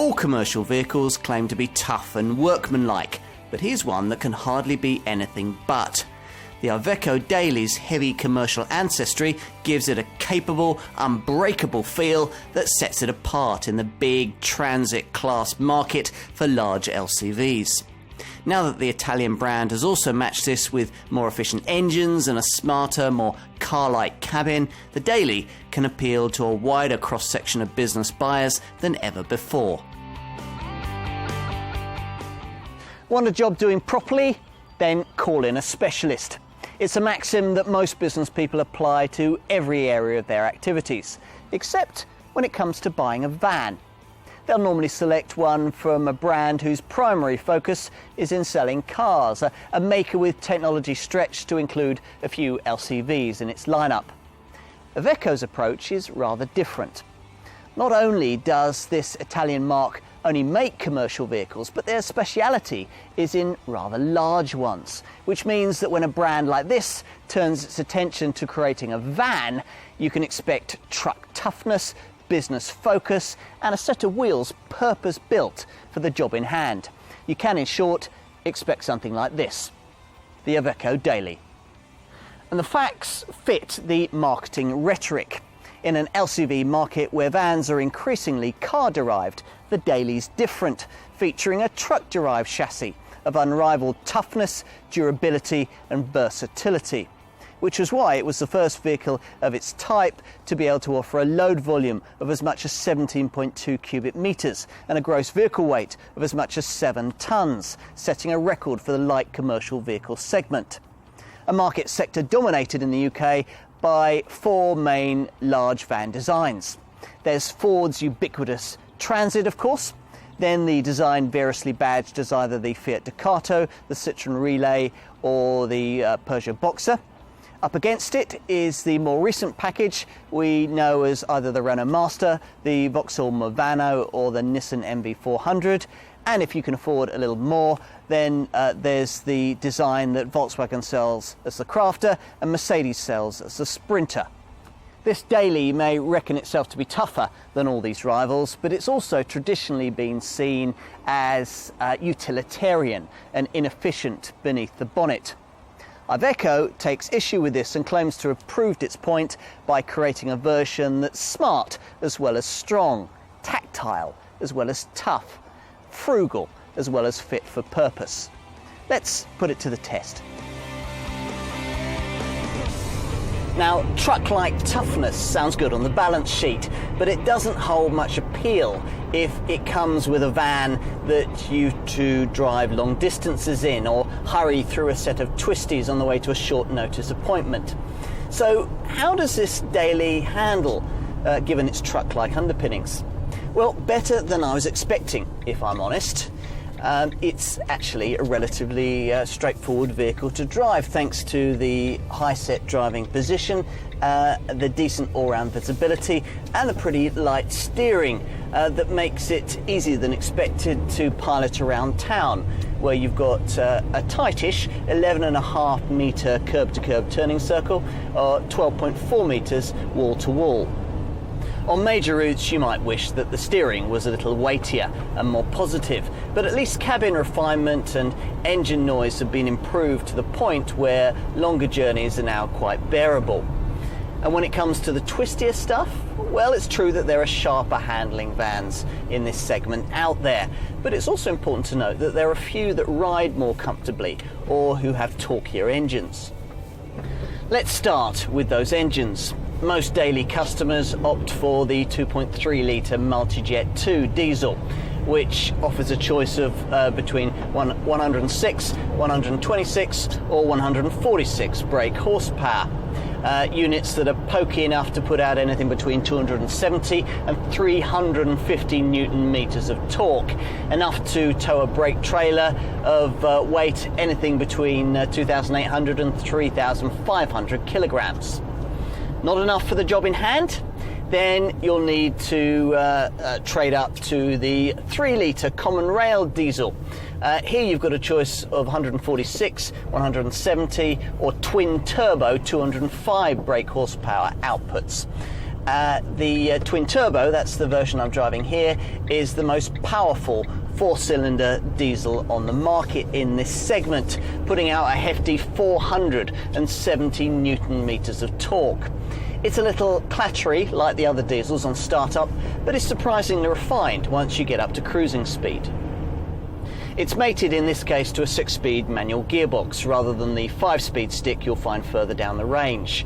All commercial vehicles claim to be tough and workmanlike, but here's one that can hardly be anything but. The Iveco Daily's heavy commercial ancestry gives it a capable, unbreakable feel that sets it apart in the big transit class market for large LCVs. Now that the Italian brand has also matched this with more efficient engines and a smarter, more car-like cabin, the Daily can appeal to a wider cross-section of business buyers than ever before. Want a job doing properly? Then call in a specialist. It's a maxim that most business people apply to every area of their activities, except when it comes to buying a van. They'll normally select one from a brand whose primary focus is in selling cars, a maker with technology stretched to include a few LCVs in its lineup. Iveco's approach is rather different. Not only does this Italian marque only make commercial vehicles, but their speciality is in rather large ones, which means that when a brand like this turns its attention to creating a van, you can expect truck toughness, business focus, and a set of wheels purpose-built for the job in hand. You can, in short, expect something like this: the Iveco Daily. And the facts fit the marketing rhetoric. In an LCV market where vans are increasingly car-derived, the Daily's different, featuring a truck-derived chassis of unrivaled toughness, durability and versatility, which was why it was the first vehicle of its type to be able to offer a load volume of as much as 17.2 cubic metres and a gross vehicle weight of as much as 7 tonnes, setting a record for the light commercial vehicle segment. A market sector dominated in the UK by 4 main large van designs. There's Ford's ubiquitous Transit, of course, then the design variously badged as either the Fiat Ducato, the Citroën Relay or the Peugeot Boxer. Up against it is the more recent package we know as either the Renault Master, the Vauxhall Movano or the Nissan MV400. And if you can afford a little more, then there's the design that Volkswagen sells as the Crafter and Mercedes sells as the Sprinter. This Daily may reckon itself to be tougher than all these rivals, but it's also traditionally been seen as utilitarian and inefficient beneath the bonnet. Iveco takes issue with this and claims to have proved its point by creating a version that's smart as well as strong, tactile as well as tough, frugal as well as fit for purpose. Let's put it to the test. Now, truck-like toughness sounds good on the balance sheet, but it doesn't hold much appeal if it comes with a van that you to drive long distances in or hurry through a set of twisties on the way to a short notice appointment. So how does this Daily handle, given its truck-like underpinnings? Well, better than I was expecting, if I'm honest. It's actually a relatively straightforward vehicle to drive, thanks to the high-set driving position, the decent all-round visibility and the pretty light steering that makes it easier than expected to pilot around town, where you've got a tightish 11.5 metre curb-to-curb turning circle or 12.4 metres wall-to-wall. On major routes you might wish that the steering was a little weightier and more positive, but at least cabin refinement and engine noise have been improved to the point where longer journeys are now quite bearable. And when it comes to the twistier stuff, well, it's true that there are sharper handling vans in this segment out there, but it's also important to note that there are a few that ride more comfortably or who have torquier engines. Let's start with those engines. Most Daily customers opt for the 2.3 litre Multijet 2 diesel, which offers a choice of between 106, 126 or 146 brake horsepower. Units that are pokey enough to put out anything between 270 and 350 newton meters of torque, enough to tow a brake trailer of weight anything between 2,800 and 3,500 kilograms. Not enough for the job in hand? Then you'll need to trade up to the 3 litre common rail diesel. Here you've got a choice of 146, 170 or twin turbo 205 brake horsepower outputs. The twin turbo, that's the version I'm driving here, is the most powerful 4-cylinder diesel on the market in this segment, putting out a hefty 470 newton meters of torque. It's a little clattery like the other diesels on startup, but it's surprisingly refined once you get up to cruising speed. It's mated in this case to a 6-speed manual gearbox rather than the 5-speed stick you'll find further down the range.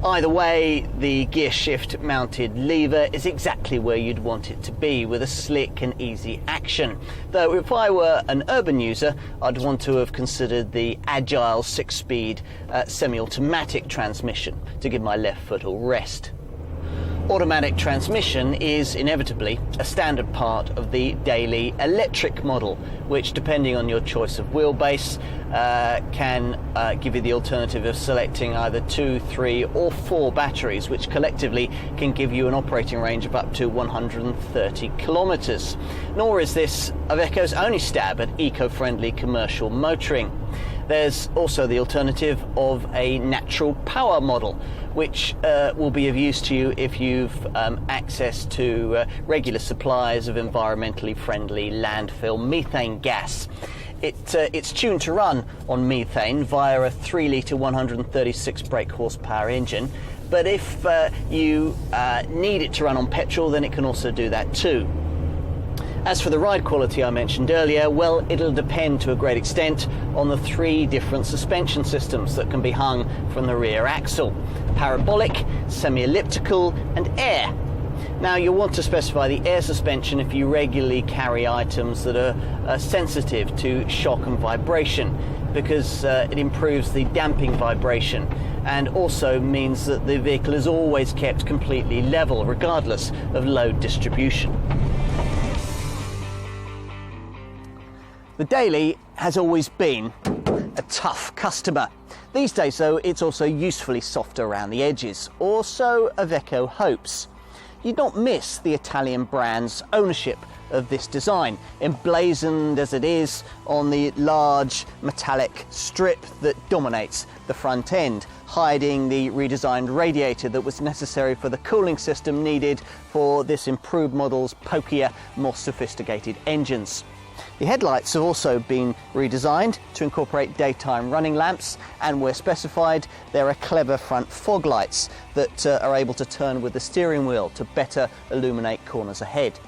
Either way, the gear shift mounted lever is exactly where you'd want it to be, with a slick and easy action. Though if I were an urban user, I'd want to have considered the agile 6-speed semi-automatic transmission to give my left foot a rest. Automatic transmission is inevitably a standard part of the daily electric model, which, depending on your choice of wheelbase, can give you the alternative of selecting either 2, 3 or 4 batteries, which collectively can give you an operating range of up to 130 kilometres. Nor is this Iveco's only stab at eco-friendly commercial motoring. There's also the alternative of a natural power model, which will be of use to you if you've access to regular supplies of environmentally friendly landfill methane gas. It's tuned to run on methane via a 3-litre 136 brake horsepower engine, but if you need it to run on petrol, then it can also do that too. As for the ride quality I mentioned earlier, well, it'll depend to a great extent on the 3 different suspension systems that can be hung from the rear axle: parabolic, semi-elliptical and air. Now, you'll want to specify the air suspension if you regularly carry items that are sensitive to shock and vibration, because it improves the damping vibration and also means that the vehicle is always kept completely level regardless of load distribution. The Daily has always been a tough customer. These days, though, it's also usefully soft around the edges, or so Iveco hopes. You'd not miss the Italian brand's ownership of this design, emblazoned as it is on the large metallic strip that dominates the front end, hiding the redesigned radiator that was necessary for the cooling system needed for this improved model's pokier, more sophisticated engines. The headlights have also been redesigned to incorporate daytime running lamps, and where specified, there are clever front fog lights that are able to turn with the steering wheel to better illuminate corners ahead.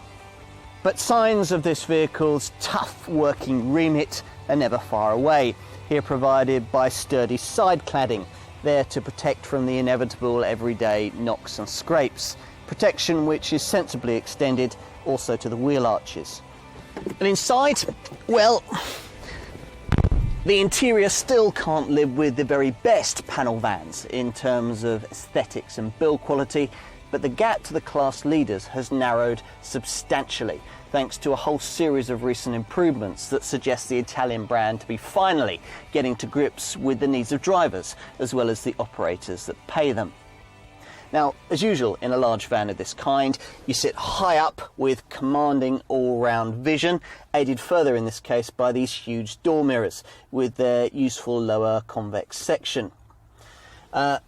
But signs of this vehicle's tough working remit are never far away, here provided by sturdy side cladding, there to protect from the inevitable everyday knocks and scrapes, protection which is sensibly extended also to the wheel arches. And inside, well, the interior still can't live with the very best panel vans in terms of aesthetics and build quality, but the gap to the class leaders has narrowed substantially thanks to a whole series of recent improvements that suggest the Italian brand to be finally getting to grips with the needs of drivers as well as the operators that pay them. Now, as usual in a large van of this kind, you sit high up with commanding all-round vision, aided further in this case by these huge door mirrors with their useful lower convex section.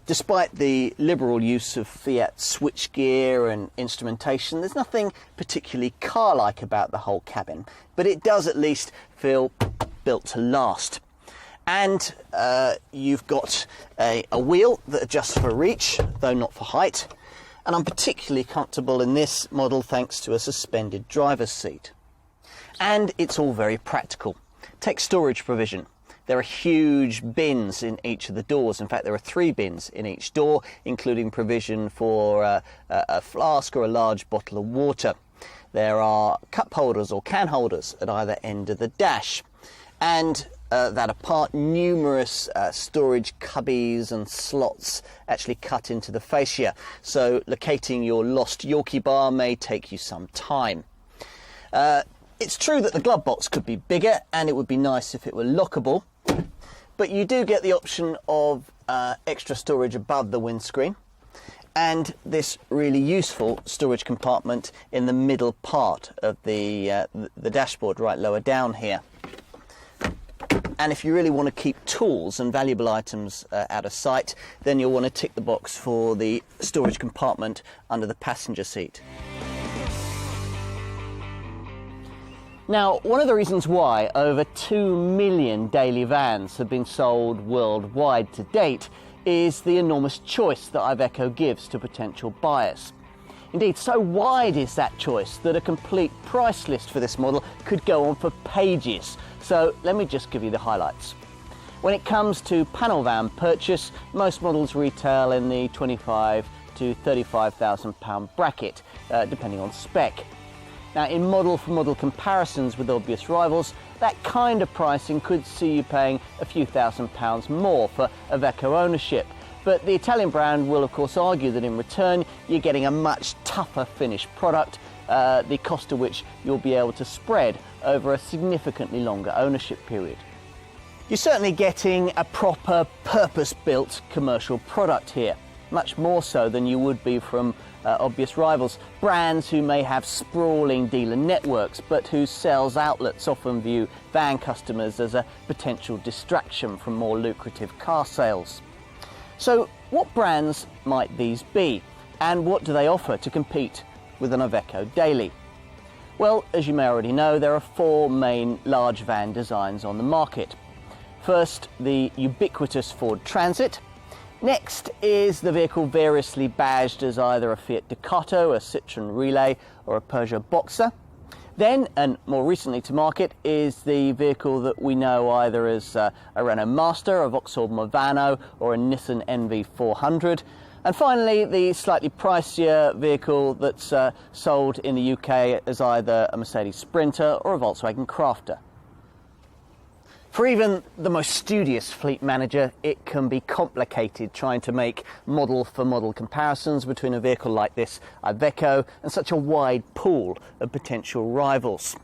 Despite the liberal use of Fiat switchgear and instrumentation, there's nothing particularly car-like about the whole cabin, but it does at least feel built to last. And you've got a wheel that adjusts for reach, though not for height. And I'm particularly comfortable in this model thanks to a suspended driver's seat. And it's all very practical. Take storage provision. There are huge bins in each of the doors. In fact, there are 3 bins in each door, including provision for a flask or a large bottle of water. There are cup holders or can holders at either end of the dash. And that apart, numerous storage cubbies and slots actually cut into the fascia, so locating your lost Yorkie bar may take you some time. It's true that the glove box could be bigger, and it would be nice if it were lockable, but you do get the option of extra storage above the windscreen, and this really useful storage compartment in the middle part of the dashboard, right lower down here. And if you really want to keep tools and valuable items out of sight, then you'll want to tick the box for the storage compartment under the passenger seat. Now, one of the reasons why over 2 million daily vans have been sold worldwide to date is the enormous choice that Iveco gives to potential buyers. Indeed, so wide is that choice that a complete price list for this model could go on for pages. So let me just give you the highlights. When it comes to panel van purchase, most models retail in the £25,000 to £35,000 bracket, depending on spec. Now, in model-for-model comparisons with obvious rivals, that kind of pricing could see you paying a few £1,000s more for Iveco ownership. But the Italian brand will of course argue that in return you're getting a much tougher finished product, the cost of which you'll be able to spread over a significantly longer ownership period. You're certainly getting a proper purpose-built commercial product here, much more so than you would be from obvious rivals, brands who may have sprawling dealer networks but whose sales outlets often view van customers as a potential distraction from more lucrative car sales. So what brands might these be, and what do they offer to compete with an Iveco daily? Well, as you may already know, there are 4 main large van designs on the market. First, the ubiquitous Ford Transit. Next is the vehicle variously badged as either a Fiat Ducato, a Citroën Relay or a Peugeot Boxer. Then, and more recently to market, is the vehicle that we know either as a Renault Master, a Vauxhall Movano or a Nissan NV400. And finally, the slightly pricier vehicle that's sold in the UK as either a Mercedes Sprinter or a Volkswagen Crafter. For even the most studious fleet manager, it can be complicated trying to make model-for-model comparisons between a vehicle like this Iveco and such a wide pool of potential rivals.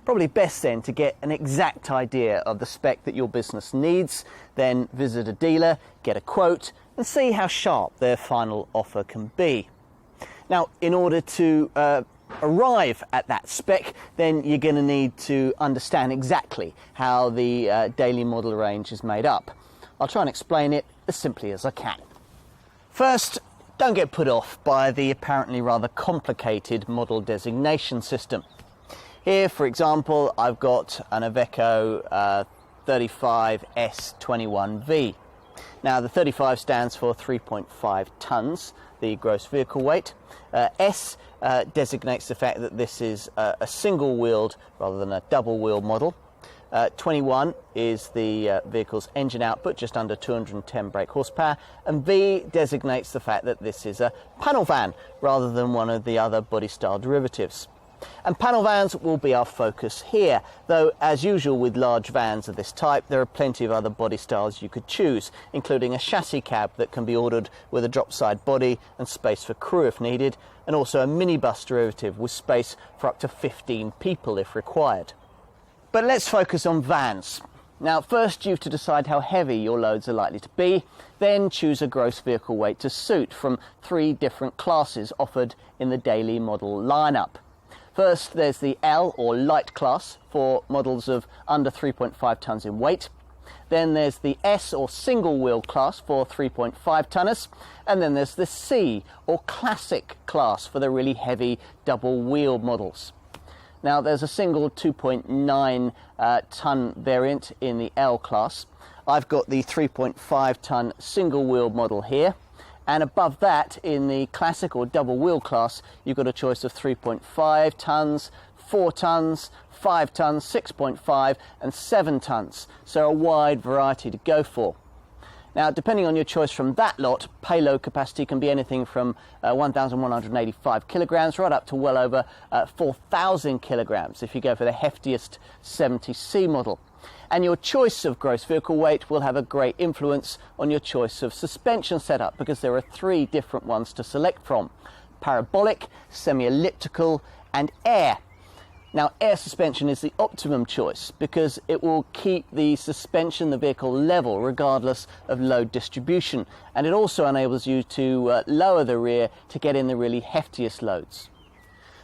Probably best then to get an exact idea of the spec that your business needs, then visit a dealer, get a quote and see how sharp their final offer can be. Now, in order to arrive at that spec, then you're going to need to understand exactly how the daily model range is made up. I'll try and explain it as simply as I can. First, don't get put off by the apparently rather complicated model designation system. Here, for example, I've got an Iveco 35 Esp9V. Now, the 35 stands for 3.5 tonnes, the gross vehicle weight. S designates the fact that this is a single-wheeled rather than a double-wheel model. 21 is the vehicle's engine output, just under 210 brake horsepower, and V designates the fact that this is a panel van rather than one of the other body style derivatives. And panel vans will be our focus here, though as usual with large vans of this type there are plenty of other body styles you could choose, including a chassis cab that can be ordered with a drop side body and space for crew if needed, and also a minibus derivative with space for up to 15 people if required. But let's focus on vans. Now, first you have to decide how heavy your loads are likely to be, then choose a gross vehicle weight to suit from 3 different classes offered in the daily model lineup. First, there's the L or light class for models of under 3.5 tonnes in weight. Then there's the S or single wheel class for 3.5 tonners. And then there's the C or classic class for the really heavy double wheel models. Now, there's a single 2.9 tonne variant in the L class. I've got the 3.5 tonne single wheel model here. And above that, in the classic or double wheel class, you've got a choice of 3.5 tonnes, 4 tonnes, 5 tonnes, 6.5 and 7 tonnes. So a wide variety to go for. Now, depending on your choice from that lot, payload capacity can be anything from 1,185 kilograms right up to well over 4,000 kilograms if you go for the heftiest 70C model. And your choice of gross vehicle weight will have a great influence on your choice of suspension setup, because there are 3 different ones to select from: parabolic, semi-elliptical and air. Now, air suspension is the optimum choice because it will keep the suspension, the vehicle level, regardless of load distribution, and it also enables you to lower the rear to get in the really heftiest loads.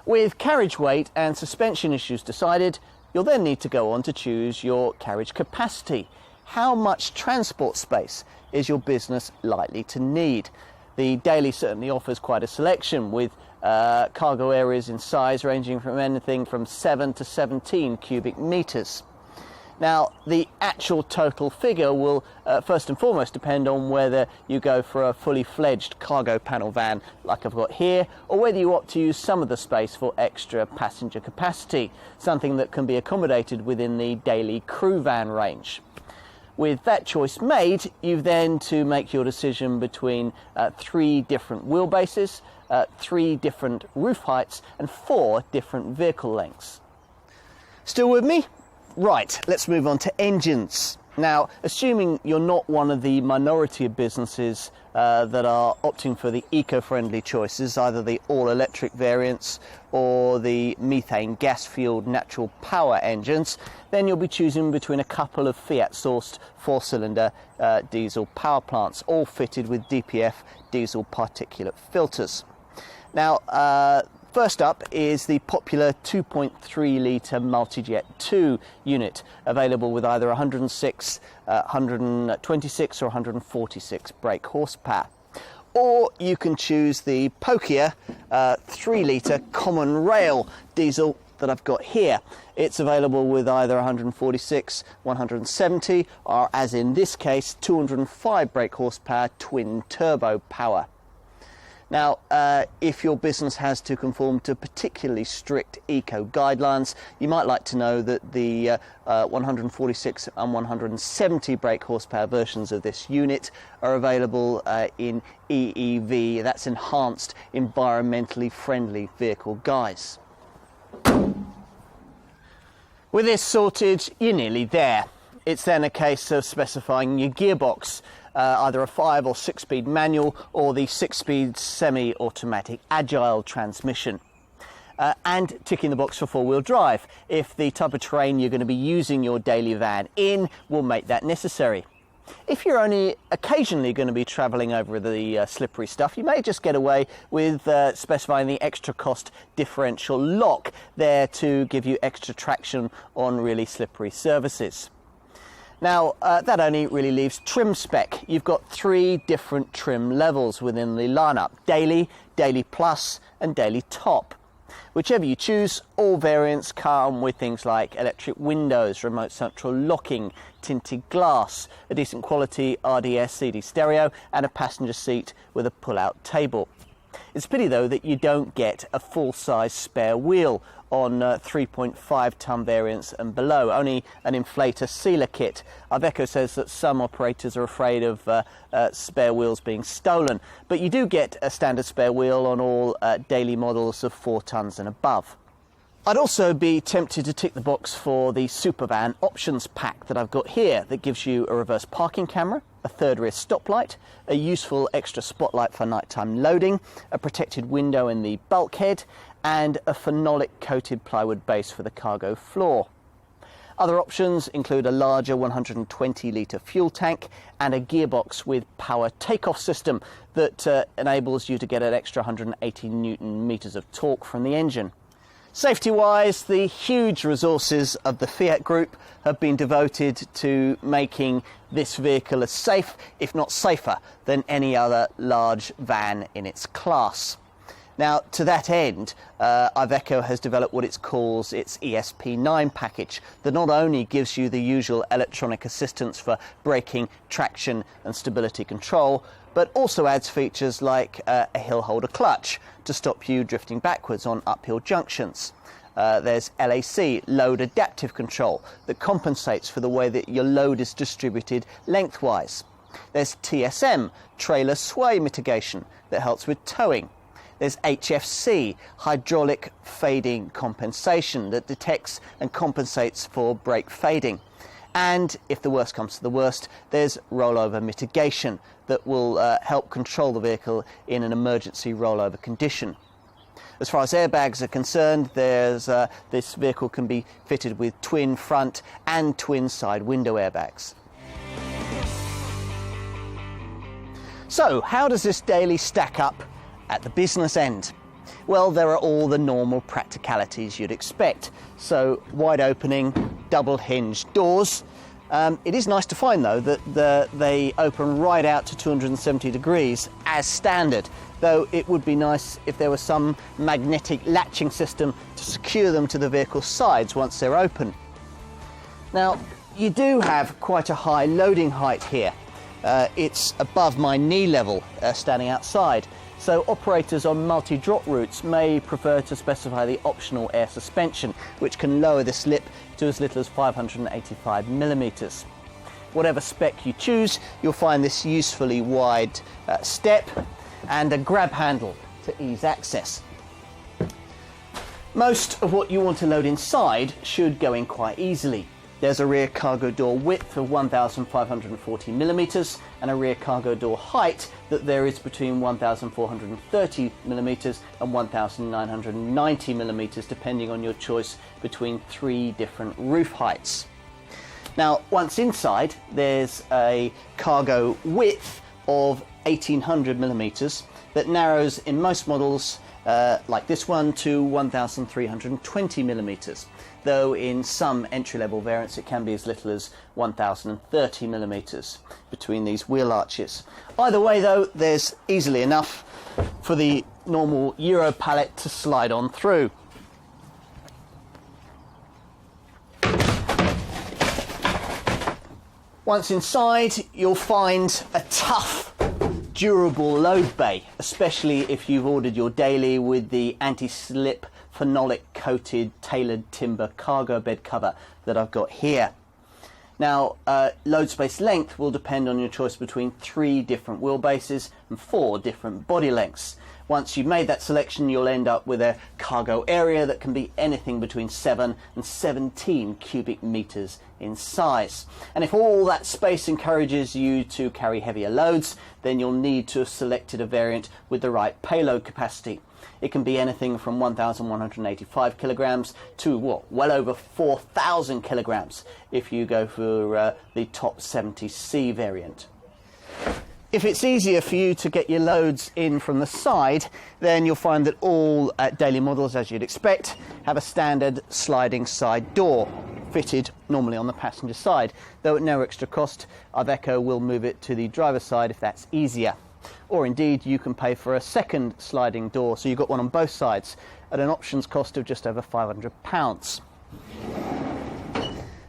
With carriage weight and suspension issues decided, You'll then need to go on to choose your carriage capacity. How much transport space is your business likely to need? The Daily certainly offers quite a selection, with cargo areas in size ranging from anything from 7 to 17 cubic meters. Now, the actual total figure will first and foremost depend on whether you go for a fully fledged cargo panel van like I've got here, or whether you opt to use some of the space for extra passenger capacity, something that can be accommodated within the Daily crew van range. With that choice made, you've then to make your decision between 3 different wheelbases, 3 different roof heights, and 4 different vehicle lengths. Still with me? Right, let's move on to engines. Now, assuming you're not one of the minority of businesses that are opting for the eco-friendly choices, either the all-electric variants or the methane gas-fueled natural power engines, then you'll be choosing between a couple of Fiat-sourced 4-cylinder diesel power plants, all fitted with DPF diesel particulate filters. Now, first up is the popular 2.3 litre Multijet 2 unit, available with either 106, 126 or 146 brake horsepower. Or you can choose the pokier 3 litre common rail diesel that I've got here. It's available with either 146, 170, or as in this case, 205 brake horsepower twin turbo power. Now, if your business has to conform to particularly strict eco guidelines, you might like to know that the 146 and 170 brake horsepower versions of this unit are available in EEV, that's Enhanced Environmentally Friendly Vehicle guise. With this sorted, you're nearly there. It's then a case of specifying your gearbox, either a 5 or 6-speed manual or the 6-speed semi-automatic agile transmission. And ticking the box for 4-wheel drive, if the type of terrain you're going to be using your daily van in will make that necessary. If you're only occasionally going to be travelling over the slippery stuff, you may just get away with specifying the extra cost differential lock there to give you extra traction on really slippery surfaces. Now, that only really leaves trim spec. You've got 3 different trim levels within the lineup: Daily, Daily Plus and Daily Top. Whichever you choose, all variants come with things like electric windows, remote central locking, tinted glass, a decent quality RDS CD stereo and a passenger seat with a pull-out table. It's a pity though that you don't get a full-size spare wheel on 3.5 tonne variants and below, only an inflator sealer kit. Iveco says that some operators are afraid of spare wheels being stolen, but you do get a standard spare wheel on all daily models of 4 tonnes and above. I'd also be tempted to tick the box for the Supervan options pack that I've got here, that gives you a reverse parking camera, a third rear stoplight, a useful extra spotlight for nighttime loading, a protected window in the bulkhead, and a phenolic coated plywood base for the cargo floor. Other options include a larger 120 litre fuel tank and a gearbox with power takeoff system that enables you to get an extra 180 newton meters of torque from the engine. Safety-wise, the huge resources of the Fiat Group have been devoted to making this vehicle as safe, if not safer, than any other large van in its class. Now, to that end, Iveco has developed what it calls its Esp9 package, that not only gives you the usual electronic assistance for braking, traction and stability control, but also adds features like a hill holder clutch to stop you drifting backwards on uphill junctions. There's LAC, load adaptive control, that compensates for the way that your load is distributed lengthwise. There's TSM, trailer sway mitigation, that helps with towing. There's HFC, hydraulic fading compensation, that detects and compensates for brake fading. And if the worst comes to the worst, there's rollover mitigation that will help control the vehicle in an emergency rollover condition. As far as airbags are concerned, this vehicle can be fitted with twin front and twin side window airbags. So, how does this daily stack up at the business end? Well, there are all the normal practicalities you'd expect. So wide opening, double hinged doors. It is nice to find though that they open right out to 270 degrees as standard, though it would be nice if there was some magnetic latching system to secure them to the vehicle's sides once they're open. Now, you do have quite a high loading height here. It's above my knee level standing outside, so operators on multi-drop routes may prefer to specify the optional air suspension, which can lower the slip to as little as 585 millimeters. Whatever spec you choose, you'll find this usefully wide step and a grab handle to ease access. Most of what you want to load inside should go in quite easily. There's a rear cargo door width of 1,540 millimeters and a rear cargo door height that varies between 1,430 millimeters and 1,990 millimeters, depending on your choice between 3 different roof heights. Now, once inside, there's a cargo width of 1,800 millimeters that narrows in most models like this one to 1,320 millimeters. Though in some entry-level variants it can be as little as 1,030 millimeters between these wheel arches. Either way though, there's easily enough for the normal Euro pallet to slide on through. Once inside, you'll find a tough, durable load bay, especially if you've ordered your daily with the anti-slip phenolic coated tailored timber cargo bed cover that I've got here. Now, load space length will depend on your choice between 3 different wheelbases and 4 different body lengths. Once you've made that selection, you'll end up with a cargo area that can be anything between 7 and 17 cubic meters in size. And if all that space encourages you to carry heavier loads, then you'll need to have selected a variant with the right payload capacity. It can be anything from 1,185 kilograms to well over 4,000 kilograms if you go for the top 70C variant. If it's easier for you to get your loads in from the side, then you'll find that all daily models, as you'd expect, have a standard sliding side door fitted normally on the passenger side, though at no extra cost, Iveco will move it to the driver's side if that's easier. Or indeed, you can pay for a second sliding door, so you've got one on both sides, at an options cost of just over £500.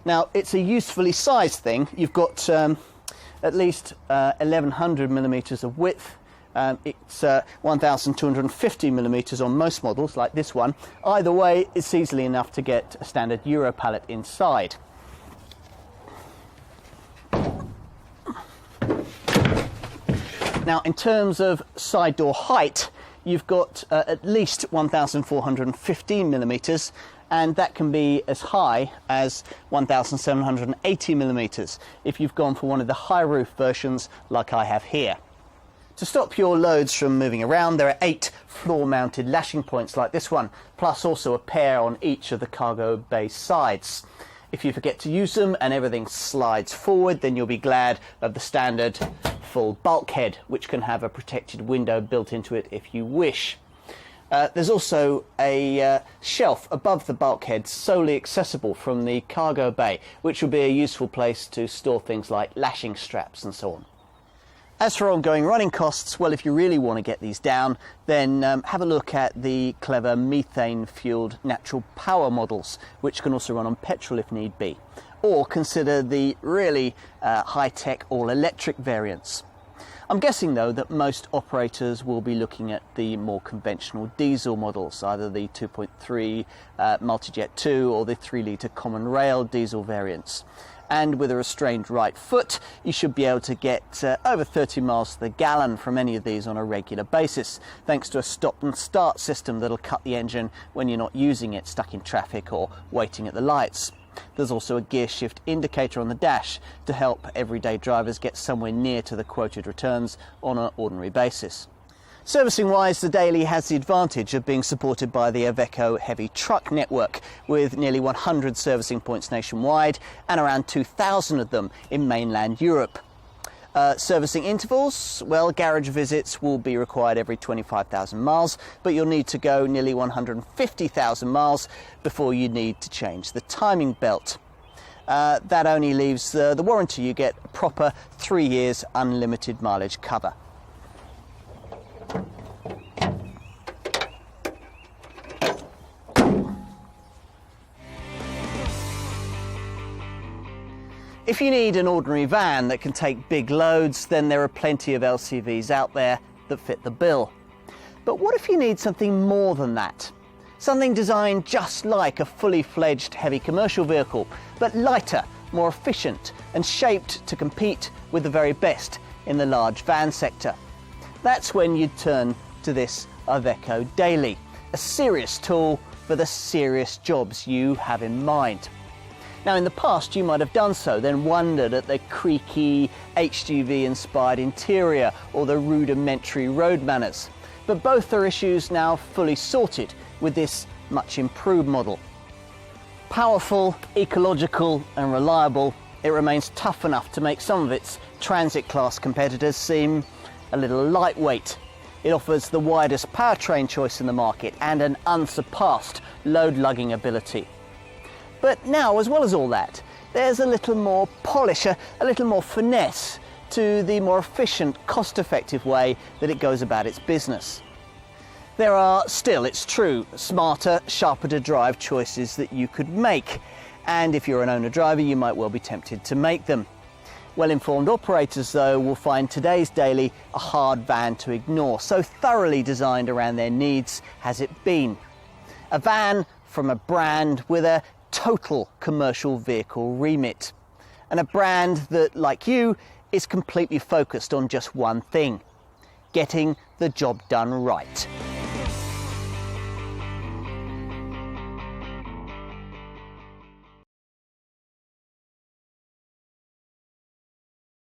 Now, it's a usefully sized thing. You've got at least 1,100 millimeters of width. It's 1,250 millimeters on most models, like this one. Either way, it's easily enough to get a standard Euro pallet inside. Now, in terms of side door height, you've got at least 1,415 millimeters, and that can be as high as 1,780 millimeters if you've gone for one of the high roof versions like I have here. To stop your loads from moving around, there are 8 floor-mounted lashing points like this one, plus also a pair on each of the cargo bay sides. If you forget to use them and everything slides forward, then you'll be glad of the standard full bulkhead, which can have a protected window built into it if you wish. There's also a shelf above the bulkhead solely accessible from the cargo bay, which will be a useful place to store things like lashing straps and so on. As for ongoing running costs, well, if you really want to get these down, then have a look at the clever methane-fueled natural power models, which can also run on petrol if need be. Or consider the really high-tech all-electric variants. I'm guessing, though, that most operators will be looking at the more conventional diesel models, either the 2.3 Multijet 2 or the 3-litre common rail diesel variants. And with a restrained right foot, you should be able to get over 30 miles to the gallon from any of these on a regular basis, thanks to a stop and start system that'll cut the engine when you're not using it, stuck in traffic or waiting at the lights. There's also a gear shift indicator on the dash to help everyday drivers get somewhere near to the quoted returns on an ordinary basis. Servicing-wise, the Daily has the advantage of being supported by the Iveco heavy truck network, with nearly 100 servicing points nationwide and around 2,000 of them in mainland Europe. Servicing intervals, well, garage visits will be required every 25,000 miles, but you'll need to go nearly 150,000 miles before you need to change the timing belt. That only leaves the warranty. You get a proper 3 years unlimited mileage cover. If you need an ordinary van that can take big loads, then there are plenty of LCVs out there that fit the bill. But what if you need something more than that? Something designed just like a fully fledged heavy commercial vehicle, but lighter, more efficient, and shaped to compete with the very best in the large van sector. That's when you'd turn to this Iveco Daily, a serious tool for the serious jobs you have in mind. Now, in the past you might have done so, then wondered at the creaky, HGV-inspired interior or the rudimentary road manners. But both are issues now fully sorted with this much improved model. Powerful, ecological and reliable, it remains tough enough to make some of its transit-class competitors seem a little lightweight. It offers the widest powertrain choice in the market and an unsurpassed load-lugging ability. But now, as well as all that, there's a little more polish, a little more finesse to the more efficient, cost-effective way that it goes about its business. There are still, it's true, smarter, sharper to drive choices that you could make, and if you're an owner-driver you might well be tempted to make them. Well-informed operators, though, will find today's Daily a hard van to ignore, so thoroughly designed around their needs has it been. A van from a brand with a total commercial vehicle remit, and a brand that, like you, is completely focused on just one thing: getting the job done right.